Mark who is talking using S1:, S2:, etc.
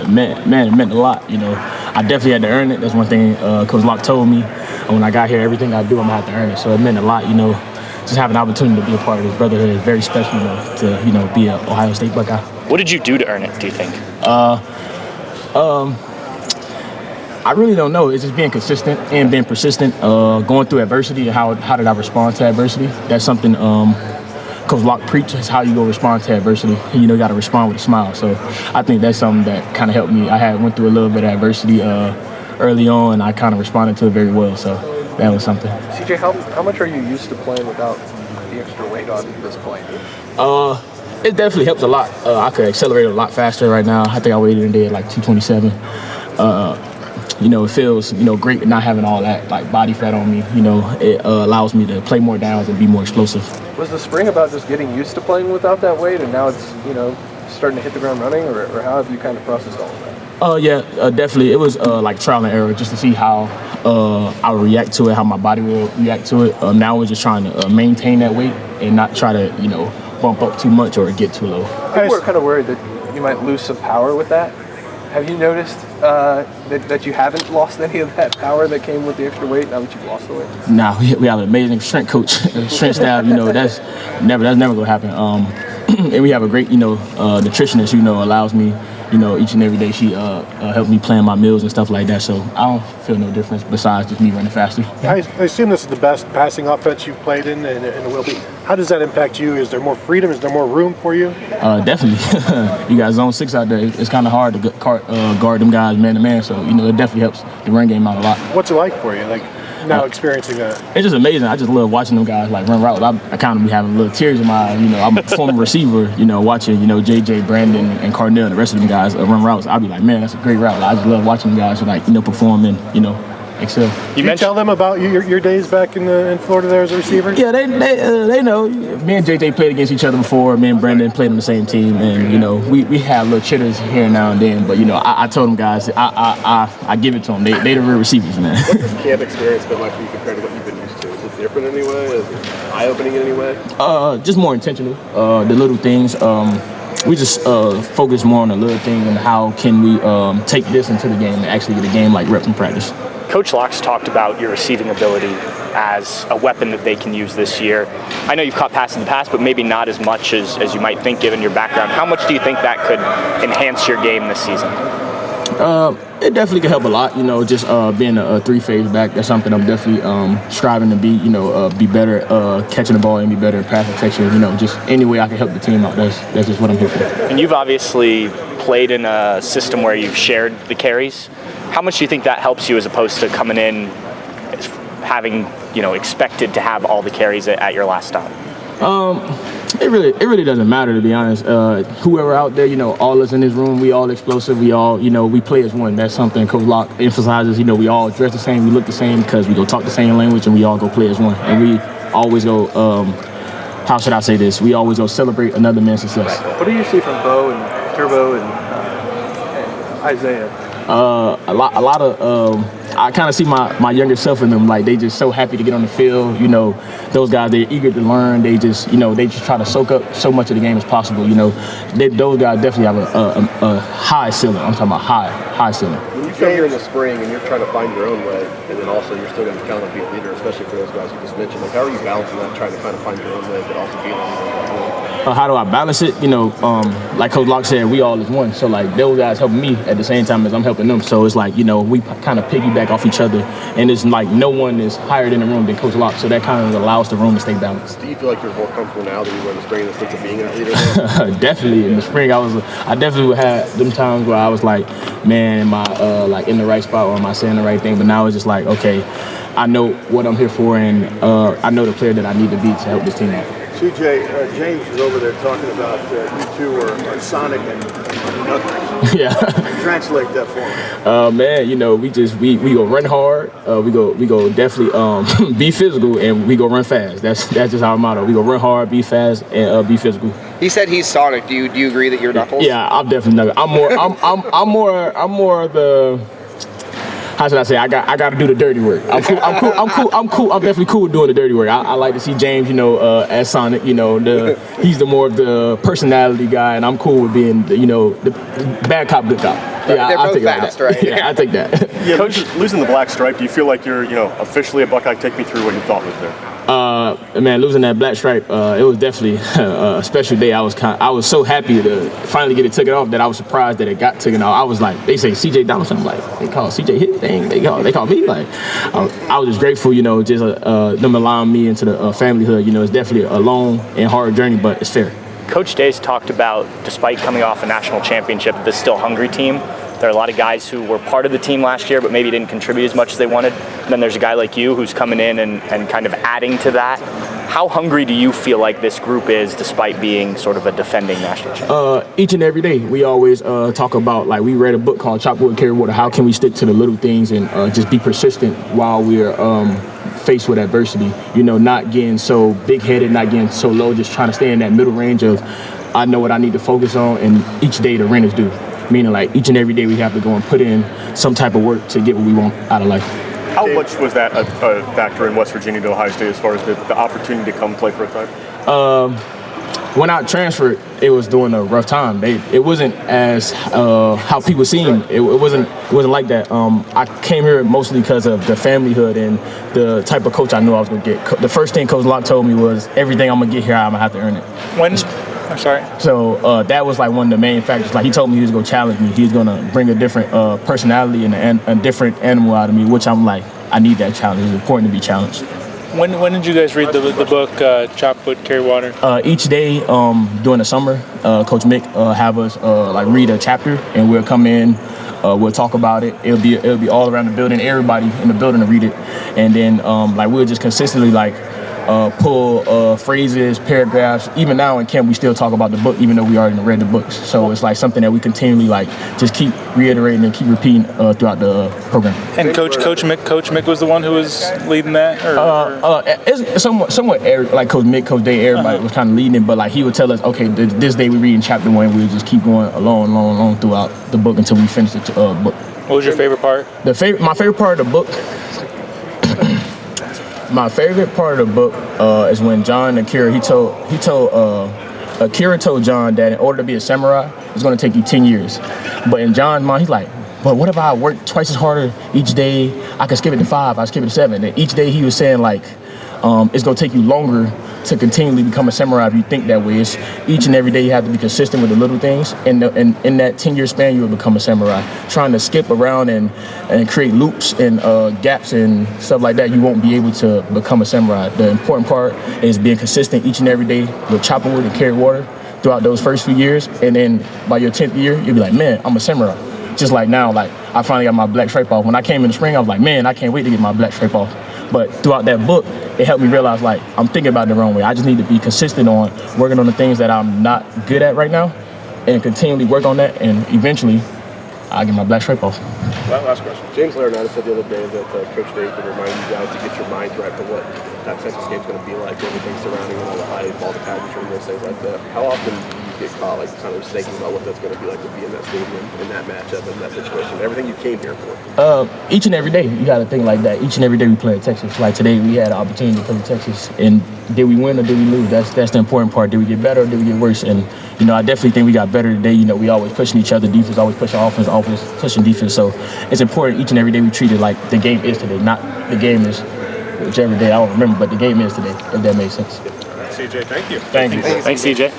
S1: Man, it meant a lot. I definitely had to earn it. That's one thing Coach Locke told me. When I got here, everything I do, I'm gonna have to earn it. So it meant a lot. Just having the opportunity to be a part of this brotherhood is very special. To be an Ohio State Buckeye.
S2: What did you do to earn it? Do you think?
S1: I really don't know. It's just being consistent and being persistent. Going through adversity and how did I respond to adversity? That's something Coach Locke preaches, how you go respond to adversity. You got to respond with a smile. So I think that's something that kind of helped me. I went through a little bit of adversity early on, and I kind of responded to it very well. So that was something.
S3: CJ, how much are you used to playing without the extra weight on at this point?
S1: It definitely helps a lot. I could accelerate a lot faster right now. I think I weighed in there at like 227. It feels, great not having all that like body fat on me. It allows me to play more downs and be more explosive.
S3: Was the spring about just getting used to playing without that weight, and now it's, starting to hit the ground running, or how have you kind of processed all of that?
S1: Yeah, definitely. It was like trial and error just to see how I would react to it, how my body will react to it. Now we're just trying to maintain that weight and not try to, bump up too much or get too low.
S3: People are kind of worried that you might lose some power with that. Have you noticed that you haven't lost any of that power that came with the extra weight now that you've lost the weight?
S1: Nah, we have an amazing strength coach, strength staff. That's never gonna happen. And we have a great, nutritionist. Allows me, each and every day she helps me plan my meals and stuff like that. So I don't feel no difference besides just me running faster.
S4: I assume this is the best passing offense you've played in, and it will be. How does that impact you? Is there more freedom? Is there more room for you?
S1: Definitely. You got zone 6 out there. It's kind of hard to guard them guys man to man. So it definitely helps the run game out a lot.
S4: What's it like for you? Now experiencing that?
S1: It's just amazing. I just love watching them guys run routes. I kind of be having little tears in my eye. I'm a former receiver, watching, JJ, Brandon, and Carnell, and the rest of them guys run routes. I'll be like, man, that's a great route. I just love watching them guys perform and, excel.
S4: You tell them about your days back in Florida there as a receiver?
S1: Yeah, they know. Me and JJ played against each other before. Me and Brandon played on the same team, and we have little chitters here and now and then. But I told them guys, I give it to them. They the real receivers, man.
S5: What's this camp experience been like for you compared to what you've been used to? Is it different in any way? Is it eye-opening in any way?
S1: Just more intentional. The little things. We just focus more on the little things and how can we take this into the game and actually get a game like reps in practice.
S2: Coach Locke's talked about your receiving ability as a weapon that they can use this year. I know you've caught passes in the past, but maybe not as much as you might think given your background. How much do you think that could enhance your game this season?
S1: It definitely could help a lot, just being a three-phase back. That's something I'm definitely striving to be better catching the ball and be better at pass protection. Just any way I can help the team out. That's just what I'm here for.
S2: And you've obviously played in a system where you've shared the carries. How much do you think that helps you as opposed to coming in having, expected to have all the carries at your last stop?
S1: It really doesn't matter, to be honest. Whoever out there, all us in this room, we all explosive. We all, we play as one. That's something Coach Locke emphasizes. We all dress the same, we look the same because we go talk the same language and we all go play as one. And we always go, how should I say this? We always go celebrate another man's success.
S3: What do you see from Bo and Turbo and Isaiah?
S1: A lot of I kind of see my younger self in them. Like, they just so happy to get on the field. Those guys, they're eager to learn. They just try to soak up so much of the game as possible. Those guys definitely have a high ceiling. I'm talking about high ceiling.
S5: When you come here in the spring and you're trying to find your own way, and then also you're still going to count on being a leader, especially for those guys you just mentioned. How are you balancing that, trying to kind of find your own way, but also being a leader?
S1: How do I balance it? Like Coach Locke said, we all is one. So those guys helping me at the same time as I'm helping them. So it's we kind of piggyback off each other, and it's no one is higher in the room than Coach Locke. So that kind of allows the room to stay balanced.
S5: Do you feel like you're more comfortable now than you were in the spring in the sense of being that leader?
S1: Definitely in the spring, I definitely had them times where I was like, man, am I in the right spot or am I saying the right thing? But now it's just okay, I know what I'm here for, and I know the player that I need to be to help this team out.
S6: CJ, James is over there talking about you two are Sonic and Knuckles.
S1: Yeah.
S6: Translate that for me.
S1: Man, we go run hard. We go definitely be physical, and we go run fast. That's just our motto. We go run hard, be fast, and be physical.
S7: He said he's Sonic. Do you agree that you're Knuckles?
S1: Yeah, I'm definitely Knuckles. I'm more the. how should I say? I got to do the dirty work. I'm cool. I'm definitely cool with doing the dirty work. I like to see James, as Sonic. He's the more of the personality guy, and I'm cool with being, the bad cop, good cop. Yeah,
S7: They're
S1: I'll
S7: both
S1: take
S7: fast,
S1: that.
S7: right?
S1: Yeah, I take that.
S8: Yeah, Coach, losing the black stripe, do you feel like you're, officially a Buckeye? Take me through what you thought was there.
S1: Man, losing that black stripe, it was definitely a special day. I was so happy to finally get it taken off that I was surprised that it got taken off. I was like, they say CJ Donaldson. I'm like, they call CJ hit thing. They call me like. I was just grateful, just them allowing me into the familyhood. It's definitely a long and hard journey, but it's fair.
S2: Coach Day's talked about, despite coming off a national championship, this still hungry team. There are a lot of guys who were part of the team last year but maybe didn't contribute as much as they wanted. And then there's a guy like you who's coming in and kind of adding to that. How hungry do you feel like this group is despite being sort of a defending national champion?
S1: Each and every day, we always talk about, like, we read a book called Chop Wood, Carry Water. How can we stick to the little things and just be persistent while we're faced with adversity? Not getting so big-headed, not getting so low, just trying to stay in that middle range of I know what I need to focus on, and each day the rent is due. Meaning, like, each and every day we have to go and put in some type of work to get what we want out of life.
S8: How much was that a factor in West Virginia to Ohio State as far as the opportunity to come play for a time?
S1: When I transferred, it was during a rough time. It wasn't as how people seem. It wasn't like that. I came here mostly because of the familyhood and the type of coach I knew I was going to get. The first thing Coach Locke told me was, everything I'm going to get here, I'm going to have to earn it.
S9: I'm sorry.
S1: So that was like one of the main factors. Like, he told me he was going to challenge me. He was going to bring a different personality and a different animal out of me, which I'm like, I need that challenge. It's important to be challenged.
S9: When did you guys read the book Chop Wood, Carry Water?
S1: Each day during the summer, Coach Mick have us read a chapter, and we'll come in. We'll talk about it. It'll be all around the building. Everybody in the building to read it, and then we'll just consistently pull phrases, paragraphs. Even now in camp, we still talk about the book, even though we already read the books. So it's like something that we continually just keep reiterating and keep repeating throughout the program.
S9: And Coach Mick was the one who was leading that.
S1: It's somewhat like Coach Mick, Coach Day, everybody was kind of leading it, but like he would tell us, okay, this day we're reading chapter 1. We would just keep going along throughout the book until we finish the book.
S9: What was your favorite part?
S1: My favorite part of the book. My favorite part of the book is when John and Akira, Akira told John that in order to be a samurai, it's going to take you 10 years. But in John's mind, he's like, but what if I work twice as harder each day? I could skip it to 5, I skip it to 7. And each day he was saying it's going to take you longer to continually become a samurai if you think that way. It's each and every day you have to be consistent with the little things. And in that 10-year span, you will become a samurai. Trying to skip around and create loops and gaps and stuff like that, you won't be able to become a samurai. The important part is being consistent each and every day with chopping wood and carry water throughout those first few years. And then by your 10th year, you'll be like, man, I'm a samurai. Just like now, I finally got my black stripe off. When I came in the spring, I was like, man, I can't wait to get my black stripe off. But throughout that book, it helped me realize, I'm thinking about it the wrong way. I just need to be consistent on working on the things that I'm not good at right now and continually work on that, and eventually I'll get my black stripe off.
S5: Last question. James Laurinaitis said the other day that Coach Day could remind you guys to get your minds right for what that Texas game's going to be like, everything surrounding all the hype, all the pageantry, those things like that. How often do you get caught, kind of thinking about what that's going to be like to be in that stadium, in that matchup, in that situation, everything you came here for?
S1: Each and every day, you got to think like that. Each and every day we play at Texas. Like today, we had an opportunity to play at Texas, and did we win or did we lose? That's the important part. Did we get better or did we get worse? And I definitely think we got better today. We always pushing each other. Defense always pushing offense pushing defense. So it's important each and every day we treat it like the game is today, not the game is whichever day I don't remember, but the game is today. If that makes sense.
S9: CJ, thank you.
S1: Thank you.
S2: Thanks, CJ.